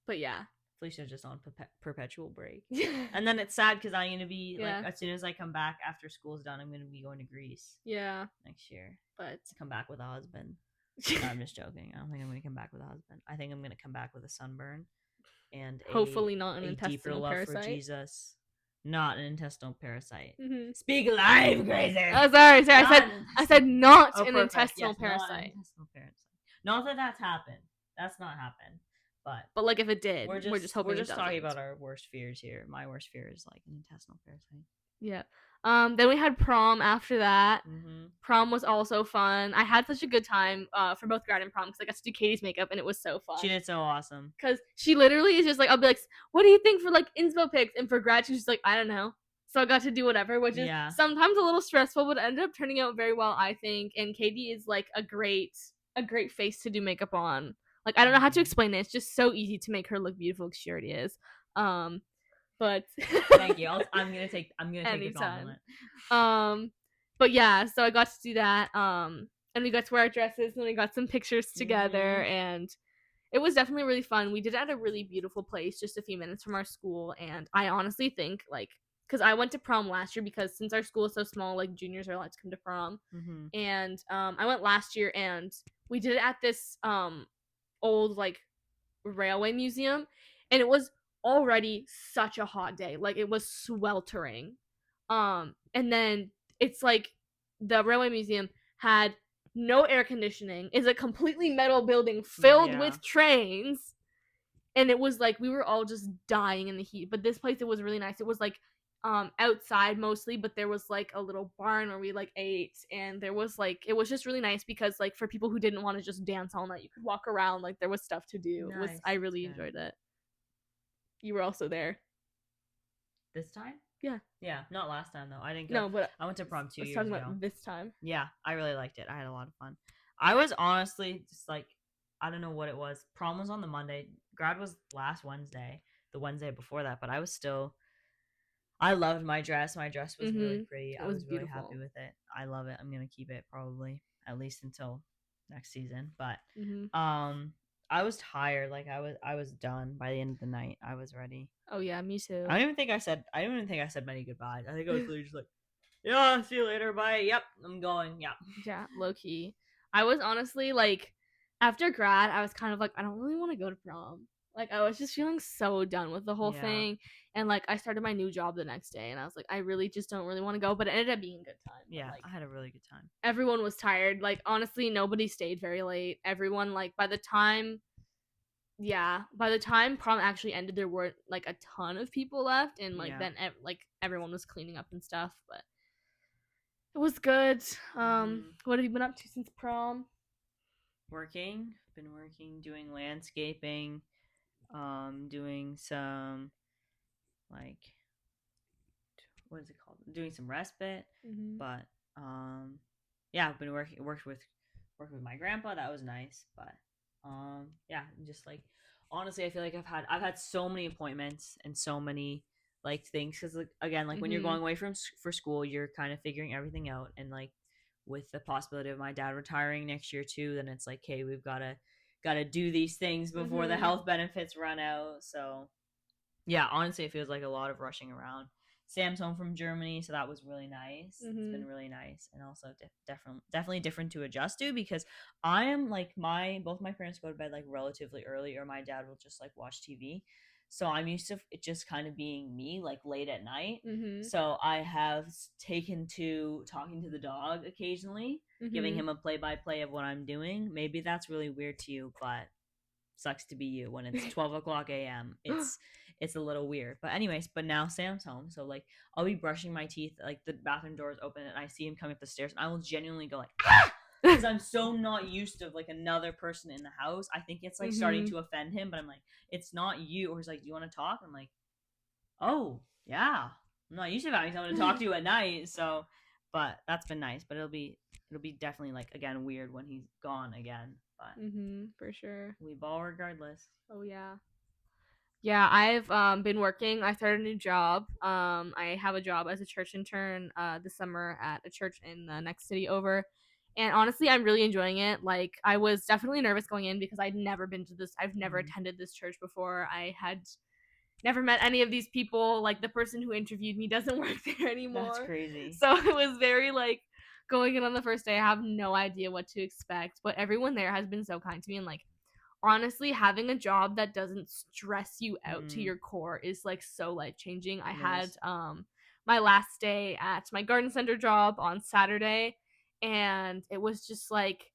but yeah,
Felicia's just on perpetual break. And then it's sad because I'm going to be,
yeah,
like, as soon as I come back after school's done, I'm going to be going to Greece
yeah,
next year.
but
Come back with a husband. No, I'm just joking. I don't think I'm going to come back with a husband. I think I'm going to come back with a sunburn and
hopefully not an
a deeper
intestinal
love for
parasite.
Jesus. Not an intestinal parasite.
Mm-hmm.
Speak live, Grazer.
Oh, sorry. I said not an intestinal
Yes,
parasite.
not an intestinal parasite. Not that that's happened. That's not happened. But
like if it did,
we're just
hoping
we're just
it
talking
doesn't.
about our worst fears here. My worst fear is like an intestinal parasite.
Yeah. Then we had prom after that.
Mm-hmm.
Prom was also fun. I had such a good time for both grad and prom because I got to do Katie's makeup and it was so fun.
She did so awesome.
Because she literally is just like, I'll be like, what do you think for like inspo pics? And for grad, she's just like, I don't know. So I got to do whatever, which is sometimes a little stressful, but it ended up turning out very well, I think. And Katie is like a great face to do makeup on. Like I don't know how to explain it. It's just so easy to make her look beautiful because she already is. But
thank you. I'm gonna take the compliment.
But yeah, so I got to do that. And we got to wear our dresses and we got some pictures together, and it was definitely really fun. We did it at a really beautiful place just a few minutes from our school, and I honestly think like because I went to prom last year because since our school is so small, like juniors are allowed to come to prom, and I went last year and we did it at this old like railway museum, and it was already such a hot day. Like it was sweltering. And then it's like the railway museum had no air conditioning. Is a completely metal building filled with trains. And it was like we were all just dying in the heat. But this place, it was really nice. It was like outside mostly, but there was like a little barn where we like ate, and there was like it was just really nice because like for people who didn't want to just dance all night, you could walk around, like there was stuff to do.
Nice.
I really enjoyed it. You were also there
this time?
Yeah,
not last time though. I didn't go.
No, but
I went to prom 2 years
talking
ago.
about this time.
Yeah, I really liked it. I had a lot of fun. I was honestly just like, I don't know what it was. Prom was on the Monday. Grad was last Wednesday, the Wednesday before that. But I loved my dress. My dress was really pretty. I was really happy with it. I love it. I'm gonna keep it probably at least until next season. But I was tired. Like I was done by the end of the night. I was ready.
Oh yeah, me too.
I don't even think I said many goodbyes. I think I was literally just like, yeah, see you later, bye. Yep, I'm going. Yeah.
Yeah, low key. I was honestly like, after grad, I was kind of like, I don't really want to go to prom. Like I was just feeling so done with the whole thing, and like I started my new job the next day, and I was like, I really just don't really want to go. But it ended up being a good time.
Yeah,
like,
I had a really good time.
Everyone was tired. Like honestly, nobody stayed very late. Everyone like by the time prom actually ended, there weren't like a ton of people left, and like then like everyone was cleaning up and stuff, but it was good. What have you been up to since prom?
Been working, doing landscaping, doing some like, what is it called, doing some respite. But yeah, I've been worked with my grandpa. That was nice. But yeah, just like honestly, I feel like I've had so many appointments and so many like things, because like, again, like when you're going away for school, you're kind of figuring everything out, and like with the possibility of my dad retiring next year too, then it's like, hey, we've gotta do these things before the health benefits run out. So yeah, honestly, it feels like a lot of rushing around. Sam's home from Germany, so that was really nice. It's been really nice, and also definitely different to adjust to, because I am like both my parents go to bed like relatively early, or my dad will just like watch TV. So I'm used to it just kind of being me like late at night. So I have taken to talking to the dog occasionally, giving him a play-by-play of what I'm doing. Maybe that's really weird to you, but sucks to be you when it's 12 o'clock a.m. It's a little weird. But anyways, but now Sam's home, so like I'll be brushing my teeth, like the bathroom door is open, and I see him coming up the stairs, and I will genuinely go like, ah! because I'm so not used to like another person in the house. I think it's like starting
Mhm.
to offend him, but I'm like, it's not you. Or he's like, do you want to talk? I'm like, oh yeah, I'm not used to having someone to talk to at night. So, but that's been nice. But it'll be definitely like again weird when he's gone again. But
Mhm. For sure.
we ball regardless.
Oh yeah. Yeah, I've been working. I started a new job. I have a job as a church intern this summer at a church in the next city over. And honestly, I'm really enjoying it. Like, I was definitely nervous going in because I'd never been to this. I've never
Mhm.
attended this church before. I had never met any of these people. Like, the person who interviewed me doesn't work there
That's
anymore.
crazy.
So it was very like going in on the first day. I have no idea what to expect, but everyone there has been so kind to me and like honestly, having a job that doesn't stress you out to
Mm,
your core is like so life changing. I
it
had
is.
my last day at my garden center job on Saturday, and it was just like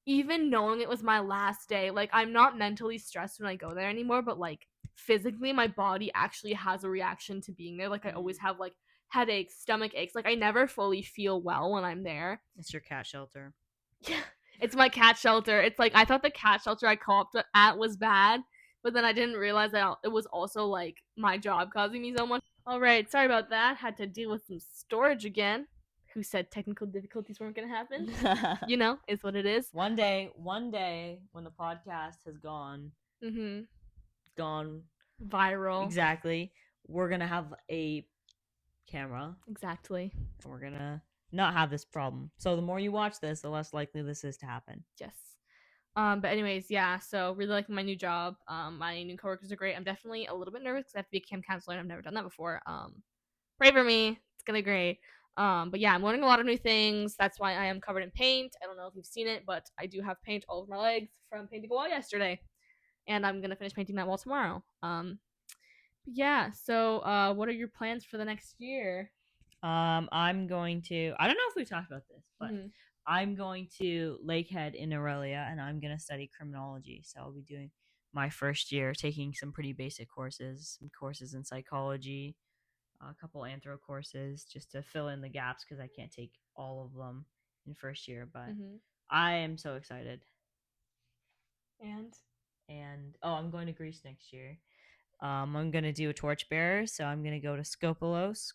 even knowing it was my last day, like I'm not mentally stressed when I go there anymore, but like physically my body actually has a reaction to being there. Like I always
Mm,
have like headaches, stomach aches. Like I never fully feel well when I'm there.
it's your cat shelter.
Yeah, it's my cat shelter. It's like I thought the cat shelter I co-oped at was bad, but then I didn't realize that it was also like my job causing me so much. All right, sorry about that. Had to deal with some storage again. Who said technical difficulties weren't gonna happen? You know, is what it is.
One day, when the podcast has
Mm-hmm.
gone
Viral.
exactly, we're gonna have a camera,
Exactly.
and we're gonna not have this problem. So the more you watch this, the less likely this is to happen.
Yes. But anyways, yeah. So really liking my new job. My new coworkers are great. I'm definitely a little bit nervous because I have to be a camp counselor and I've never done that before. Pray for me. It's gonna be great. But yeah, I'm learning a lot of new things. That's why I am covered in paint. I don't know if you've seen it, but I do have paint all over my legs from painting a wall yesterday, and I'm gonna finish painting that wall tomorrow. Yeah. So, what are your plans for the next year?
I'm going to. I don't know if we talked about this, but
Mm-hmm.
I'm going to Lakehead in Aurelia, and I'm gonna study criminology. So I'll be doing my first year, taking some pretty basic courses, some courses in psychology, a couple anthro courses, just to fill in the gaps because I can't take all of them in first year. But
Mm-hmm.
I am so excited.
And
And oh, I'm going to Greece next year. I'm gonna do a torchbearer, so I'm gonna go to Skopelos.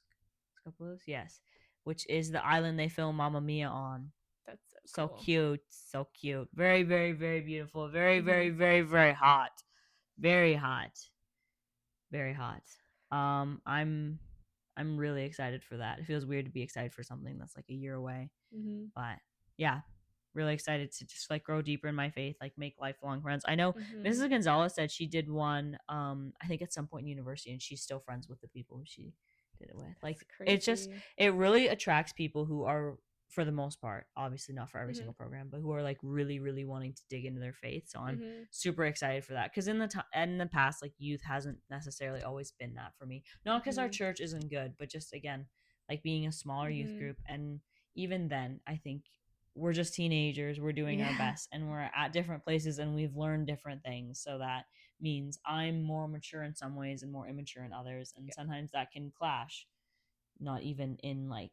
Skopelos, yes, which is the island they film Mamma Mia on.
that's so
So
cool.
cute, so cute. Very, very, very beautiful. Very, very,
Mm-hmm.
very, very hot. Very hot. Very hot. I'm really excited for that. It feels weird to be excited for something that's like a year away.
Mm-hmm.
But yeah, really excited to just like grow deeper in my faith, like make lifelong friends. I know
Mm-hmm.
Mrs. Gonzalez said she did one I think at some point in university, and she's still friends with the people who she did it with.
That's
Like it's just
crazy.
it really attracts people who are, for the most part, obviously not for every
Mm-hmm.
single program, but who are like really really wanting to dig into their faith. So I'm
Mm-hmm.
super excited for that, because in the past, like, youth hasn't necessarily always been that for me. Not because our
Mm-hmm.
church isn't good, but just again, like being a smaller youth
Mm-hmm.
group. And even then, I think we're just teenagers, we're doing our
Yeah.
best, and we're at different places, and we've learned different things. So that means I'm more mature in some ways and more immature in others, and
Yeah.
sometimes that can clash, not even in like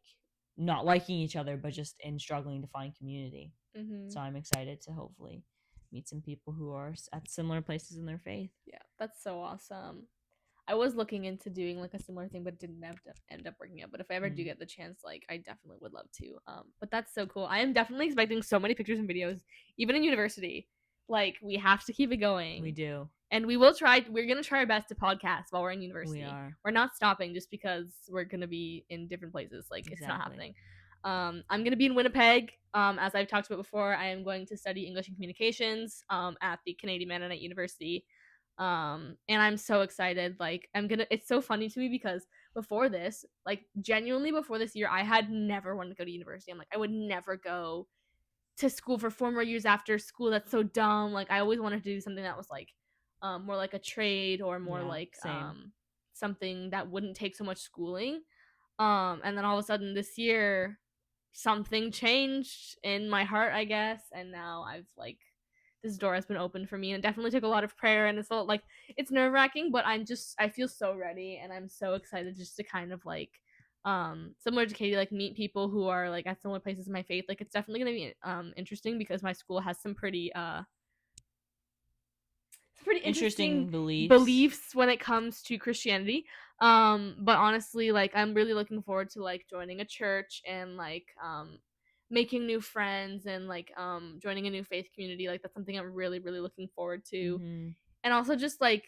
not liking each other, but just in struggling to find community.
Mm-hmm.
So I'm excited to hopefully meet some people who are at similar places in their faith.
Yeah. That's so awesome. I was looking into doing like a similar thing, but didn't have to end up working out. But if I ever do
Mm,
get the chance, like I definitely would love to. But that's so cool. I am definitely expecting so many pictures and videos, even in university. Like we have to keep it
we
going,
do.
and we will try. We're gonna try our best to podcast while we're in
We
university.
are.
We're not stopping just because we're gonna be in different places. Like it's not
Exactly.
happening. I'm gonna be in Winnipeg. As I've talked about before, I am going to study English and Communications at the Canadian Mennonite University. And I'm so excited. Like I'm gonna. It's so funny to me because before this, like genuinely before this year, I had never wanted to go to university. I'm like I would never go to school for 4 more years after school. That's so dumb. Like I always wanted to do something that was like more like a trade or more
Yeah,
like
same.
something that wouldn't take so much schooling. And then all of a sudden this year something changed in my heart, I guess, and now I've like this door has been opened for me, and it definitely took a lot of prayer, and it's a, like it's nerve wracking, but I feel so ready, and I'm so excited just to kind of like similar to Katie, like meet people who are like at similar places in my faith. Like it's definitely gonna be interesting because my school has some pretty
Interesting
interesting
beliefs.
beliefs when it comes to Christianity. But honestly, like I'm really looking forward to like joining a church and like making new friends and like joining a new faith community. Like that's something I'm really, really looking forward to.
Mm-hmm.
And also just like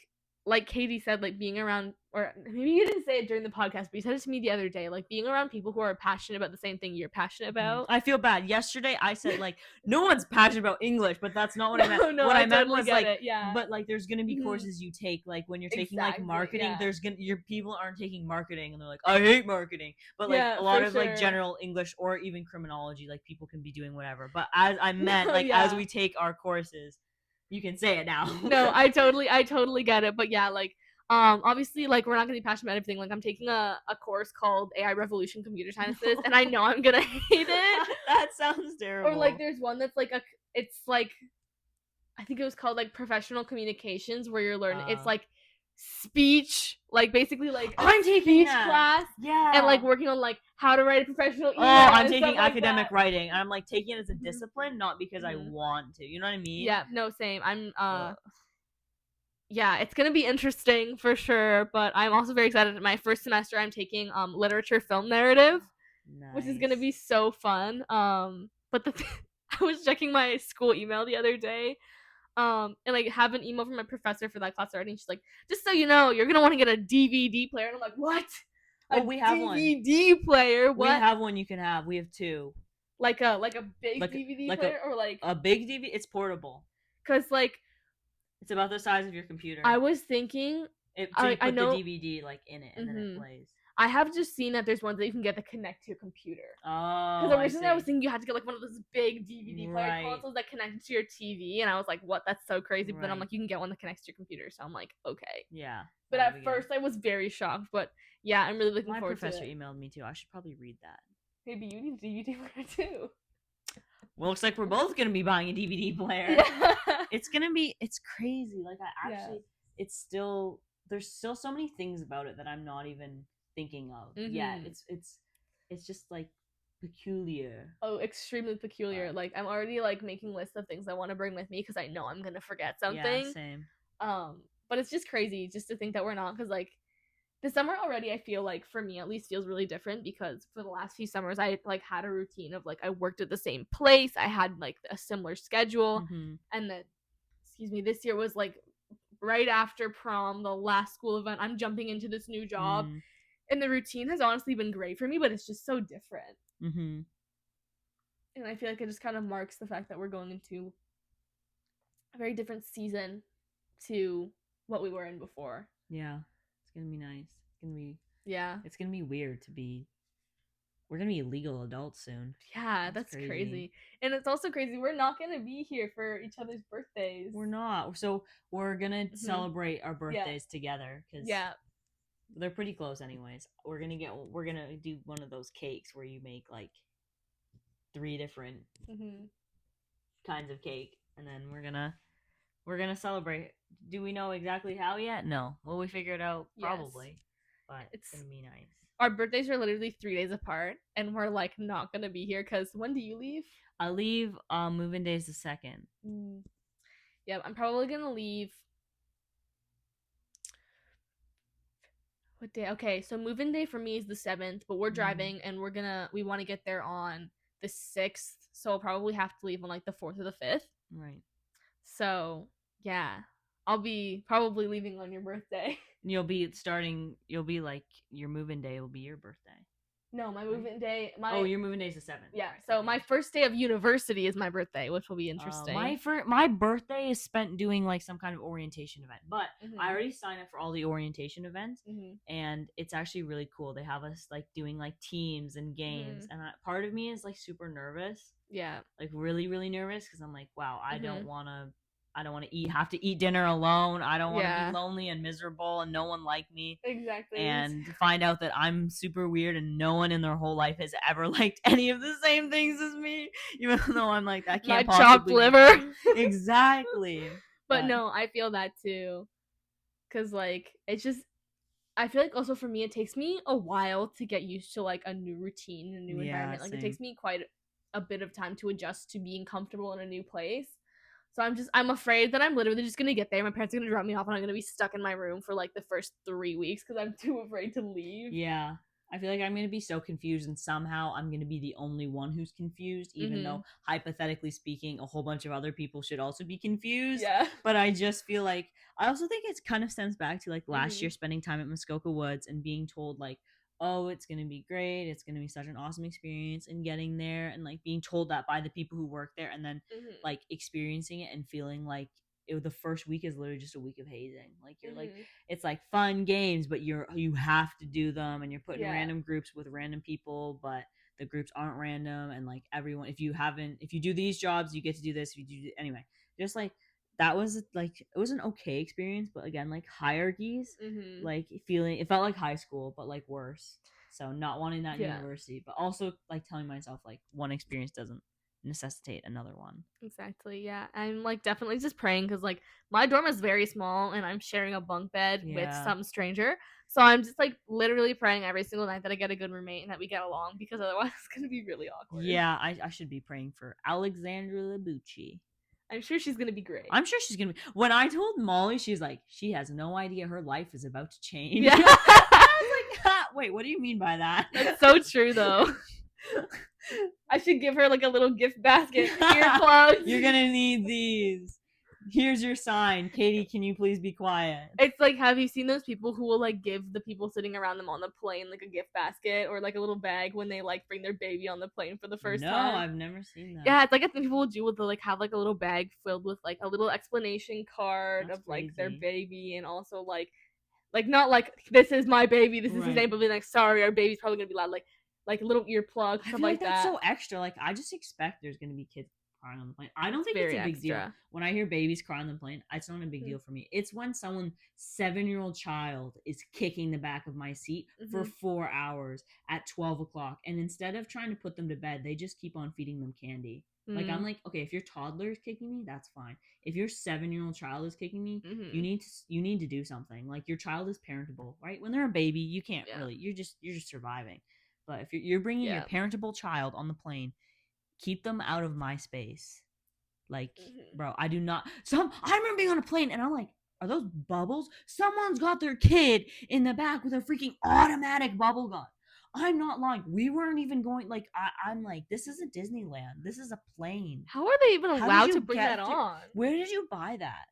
Katie said, like being around, or maybe you didn't say it during the podcast, but you said it to me the other day, like being around people who are passionate about the same thing you're passionate about.
I feel bad. Yesterday I said like no one's passionate about English, but that's not what I meant.
No,
What
I
I meant
totally
was
get
like,
it. Yeah.
but like there's gonna be
Mhm.
courses you take like when you're taking like
Exactly,
marketing.
yeah.
There's gonna your people aren't taking marketing and they're like I hate marketing, but like
Yeah,
a lot
for
of like
sure.
general English or even criminology, like people can be doing whatever. But as I meant
No,
like as
yeah.
we take our courses, you can say it now.
No, I totally get it. But yeah, like obviously like we're not gonna be passionate about everything. Like I'm taking a course called AI Revolution Computer Sciences and I know I'm gonna hate it.
That sounds terrible.
Or like there's one that's like it's like I think it was called like professional communications where you're learning it's like speech, like basically like a
I'm taking
speech
that.
class.
Yeah.
And like working on like how to write a professional email.
I'm
and
taking
stuff like
academic
that.
writing. And I'm like taking it as a discipline, not because I
Mhm.
want to. You know what I mean?
Yeah, no, same. Yeah, it's gonna be interesting for sure, but I'm also very excited. My first semester I'm taking literature film narrative, which is gonna be so fun. But I was checking my school email the other day, and like have an email from my professor for that class already. And she's like, just so you know, you're gonna want to get a DVD player. And I'm like, what?
Well, we have one.
DVD player? What?
We have one you can have. We have two.
Like a big
Like
DVD player or like
a big DVD? It's portable.
Cause like
it's about the size of your computer.
I was thinking
you put the DVD like in it and then it plays.
I have just seen that there's ones that you can get that connect to your computer.
Oh,
because originally I was thinking you had to get like one of those big DVD player
Right.
consoles that connected to your TV, and I was like, "What? That's so crazy!" But then I'm
Right.
like, "You can get one that connects to your computer," so I'm like, "Okay."
Yeah.
But at first, I was very shocked. But yeah, I'm really looking forward to it.
My professor emailed me too. I should probably read that.
Maybe you need a DVD player too.
Well, looks like we're both gonna be buying a DVD player.
Yeah.
It's crazy. Like I actually, it's still there's still so many things about it that I'm not even thinking of yet. It's just like peculiar.
Oh, extremely peculiar. Like I'm already like making lists of things I want to bring with me because I know I'm gonna forget something.
Yeah, same.
But it's just crazy just to think that we're not, because like the summer already, I feel like for me at least feels really different because for the last few summers I like had a routine of like I worked at the same place, I had like a similar schedule, and then this year was like right after prom, the last school event. I'm jumping into this new job, and the routine has honestly been great for me, but it's just so different. And I feel like it just kind of marks the fact that we're going into a very different season to what we were in before.
Yeah, it's gonna be nice. It's gonna be weird to be. We're gonna be legal adults soon.
Yeah, that's crazy. And it's also crazy we're not gonna be here for each other's birthdays.
We're not. So we're gonna celebrate our birthdays together because they're pretty close anyways. We're gonna do one of those cakes where you make like 3 different kinds of cake, and then we're gonna celebrate. Do we know exactly how yet? No. Will we figure it out? Probably. Yes. But it's gonna be nice.
Our birthdays are literally 3 days apart, and we're like not gonna be here because when do you leave?
I leave. Move-in day is the 2nd.
Yeah, I'm probably gonna leave. What day? Okay, so move-in day for me is the 7th, but we're driving and we want to get there on the 6th, so I'll probably have to leave on like the 4th or the 5th.
Right.
So yeah, I'll be probably leaving on your birthday.
You'll be like your move-in day will be your birthday.
No, my move-in day.
Your move-in day is the 7th.
Yeah, so my first day of university is my birthday, which will be interesting.
My birthday is spent doing like some kind of orientation event, but I already signed up for all the orientation events, and it's actually really cool. They have us like doing like teams and games, and part of me is like super nervous.
Yeah,
like really, really nervous because I'm like, wow, I don't want to have to eat dinner alone. I don't want to be lonely and miserable and no one like me.
Exactly.
And find out that I'm super weird and no one in their whole life has ever liked any of the same things as me. Even though I'm like, that can't possibly
chopped liver.
Exactly.
But no, I feel that too. Because like, it's just, I feel like also for me, it takes me a while to get used to like a new routine, a new
Yeah,
environment. Like it
same.
takes me quite a bit of time to adjust to being comfortable in a new place. So I'm afraid that I'm literally just gonna get there. My parents are gonna drop me off, and I'm gonna be stuck in my room for like the first 3 weeks because I'm too afraid to leave.
Yeah. I feel like I'm going to be so confused, and somehow I'm going to be the only one who's confused, even though, hypothetically speaking, a whole bunch of other people should also be confused.
Yeah.
But I just feel like, I also think it's kind of stems back to like last
Mhm.
year spending time at Muskoka Woods and being told, like, oh, it's going to be great. It's going to be such an awesome experience. And getting there and like being told that by the people who work there, and then
Mhm.
like experiencing it and feeling like the first week is literally just a week of hazing. Like, you're like,
Mhm.
it's like fun games, but you have to do them, and you're put in
Yeah.
random groups with random people, but the groups aren't random, and like everyone, if you do these jobs, you get to do this. If you do anyway, just like that was like, it was an okay experience, but again, like hierarchies,
Mhm.
like feeling it felt like high school, but like worse. So not wanting that in
Yeah.
university, but also like telling myself like one experience doesn't necessitate another one.
Exactly. Yeah. I'm like definitely just praying because like my dorm is very small and I'm sharing a bunk bed with
Yeah.
some stranger. So I'm just like literally praying every single night that I get a good roommate and that we get along because otherwise it's gonna be really awkward.
Yeah, I should be praying for Alexandra Labucci.
I'm sure she's gonna be great.
I'm sure she's gonna be. When I told Molly, she's like, she has no idea her life is about to change.
Yeah.
I was like, wait, what do you mean by that?
That's so true though. I should give her like a little gift basket. Earplugs.
You're gonna need these. Here's your sign. Katie, can you please be quiet?
It's like, have you seen those people who will like give the people sitting around them on the plane like a gift basket or like a little bag when they like bring their baby on the plane for the first
No,
time?
I've never seen that.
Yeah, it's like a thing people will do with the like have like a little bag filled with like a little explanation card
That's
of like their
crazy.
baby and also like not like this is my baby, this is his
Right.
name, but be like sorry, our baby's probably gonna be loud, like little earplugs,
I
stuff
feel
like
that's
that.
so extra. Like, I just expect there's gonna be kids crying on the plane. I don't think it's
Very
a big deal.
extra.
When I hear babies cry on the plane, it's not a big deal for me. It's when someone 7-year-old child is kicking the back of my seat for 4 hours at 12 o'clock, and instead of trying to put them to bed, they just keep on feeding them candy. Like, I'm like, okay, if your toddler is kicking me, that's fine. If your 7-year-old child is kicking me, you need to do something. Like, your child is parentable, right? When they're a baby, you can't
Yeah.
really. You're just surviving. But if you're bringing your
Yeah.
parentable child on the plane, keep them out of my space. Like, bro, I do not. I remember being on a plane and I'm like, are those bubbles? Someone's got their kid in the back with a freaking automatic bubble gun. I'm not lying. We weren't even going. Like, I'm like, this isn't Disneyland. This is a plane.
How are they even
How did
allowed
you
to bring that
get through?
on?
Where did you buy that?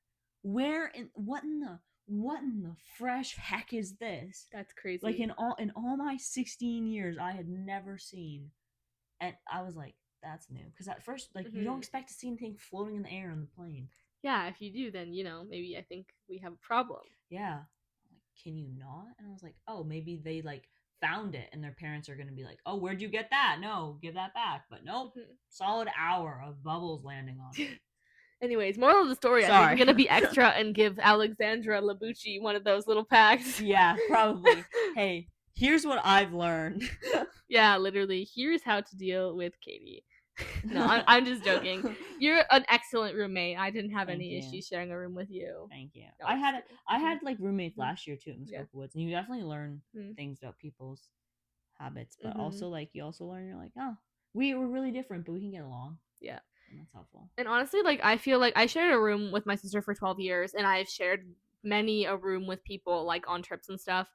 Where in what in the fresh heck is this?
That's crazy.
Like, in all my 16 years, I had never seen, and I was like, that's new, because at first, like, you don't expect to see anything floating in the air on the plane.
Yeah, if you do, then maybe I think we have a problem.
Yeah, like, can you not? And I was like, oh, maybe they like found it, and their parents are gonna be like, oh, where'd you get that? No, give that back. But nope, solid hour of bubbles landing on me.
Anyways, moral of the story, I think I'm gonna be extra and give Alexandra Labucci one of those little packs.
Yeah, probably. Hey, here's what I've learned.
Yeah, literally, here's how to deal with Katie. No, I'm just joking. You're an excellent roommate. I didn't have any issues sharing a room with you.
Thank you.
No,
I had like roommates last year too at Muskoka Woods, and you definitely learn
Mhm.
things about people's habits, but also like you also learn, you're like, oh, we were really different, but we can get along.
Yeah.
And that's helpful.
And honestly, like I feel like I shared a room with my sister for 12 years, and I've shared many a room with people like on trips and stuff.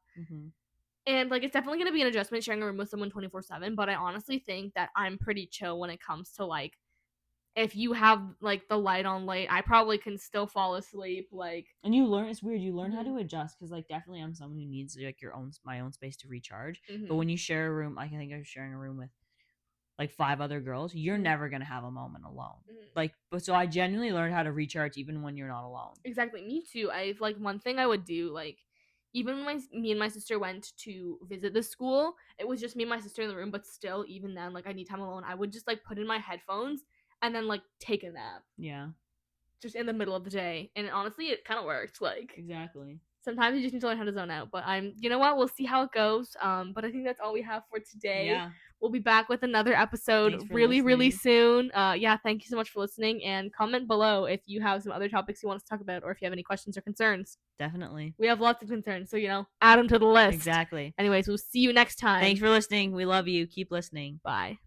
And like it's definitely gonna be an adjustment sharing a room with someone 24/7. But I honestly think that I'm pretty chill when it comes to like if you have like the light on late, I probably can still fall asleep. Like,
and you learn, it's weird. You learn how to adjust because like definitely I'm someone who needs like my own space to recharge. But when you share a room, like I think I was sharing a room with like 5 other girls, you're never gonna have a moment alone. Like, but so I genuinely learned how to recharge even when you're not alone.
Exactly, me too. I've like one thing I would do, like even when me and my sister went to visit the school, it was just me and my sister in the room, but still, even then, like I need time alone. I would just like put in my headphones and then like take a nap.
Yeah.
Just in the middle of the day. And honestly, it kind of worked. Like,
exactly.
Sometimes you just need to learn how to zone out. But you know what? We'll see how it goes. But I think that's all we have for today.
Yeah.
We'll be back with another episode
Thanks for
really, really
listening.
soon. Yeah, thank you so much for listening. And comment below if you have some other topics you want us to talk about or if you have any questions or concerns.
Definitely.
We have lots of concerns, so add them to the list.
Exactly.
Anyways, we'll see you next time.
Thanks for listening. We love you. Keep listening.
Bye.